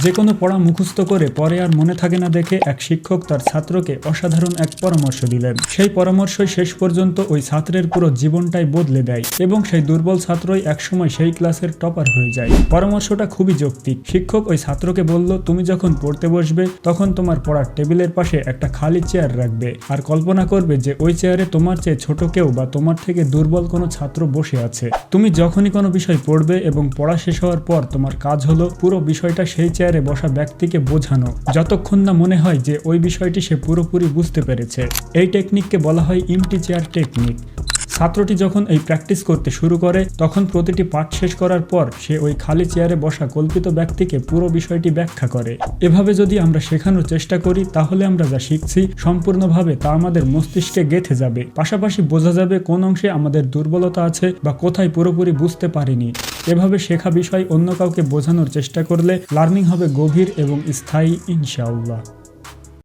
যে কোনো পড়া মুখস্থ করে পরে আর মনে থাকে না দেখে এক শিক্ষক তার ছাত্রকে অসাধারণ এক পরামর্শ দিলেন। সেই পরামর্শই শেষ পর্যন্ত ওই ছাত্রের পুরো জীবনটাই বদলে দেয় এবং সেই দুর্বল ছাত্রই একসময় সেই ক্লাসের টপার হয়ে যায়। পরামর্শটা খুবই যৌক্তিক। শিক্ষক ওই ছাত্রকে বলল, তুমি যখন পড়তে বসবে তখন তোমার পড়ার টেবিলের পাশে একটা খালি চেয়ার রাখবে আর কল্পনা করবে যে ওই চেয়ারে তোমার চেয়ে ছোট কেউ বা তোমার থেকে দুর্বল কোনো ছাত্র বসে আছে। তুমি যখনই কোনো বিষয় পড়বে এবং পড়া শেষ হওয়ার পর তোমার কাজ হলো পুরো বিষয়টা সেই চেয়ারে বসা ব্যক্তিকে বোঝানো, যতক্ষণ না মনে হয় যে ওই বিষয়টি সে পুরোপুরি বুঝতে পেরেছে। এই টেকনিককে বলা হয় এমটি চেয়ার টেকনিক। ছাত্রটি যখন এই প্র্যাকটিস করতে শুরু করে তখন প্রতিটি পাঠ শেষ করার পর সে ওই খালি চেয়ারে বসা কল্পিত ব্যক্তিকে পুরো বিষয়টি ব্যাখ্যা করে। এভাবে যদি আমরা শেখানোর চেষ্টা করি তাহলে আমরা যা শিখছি সম্পূর্ণভাবে তা আমাদের মস্তিষ্কে গেঁথে যাবে। পাশাপাশি বোঝা যাবে কোন অংশে আমাদের দুর্বলতা আছে বা কোথায় পুরোপুরি বুঝতে পারিনি। এভাবে শেখা বিষয় অন্য কাউকে বোঝানোর চেষ্টা করলে লার্নিং হবে গভীর এবং স্থায়ী, ইনশাআল্লাহ।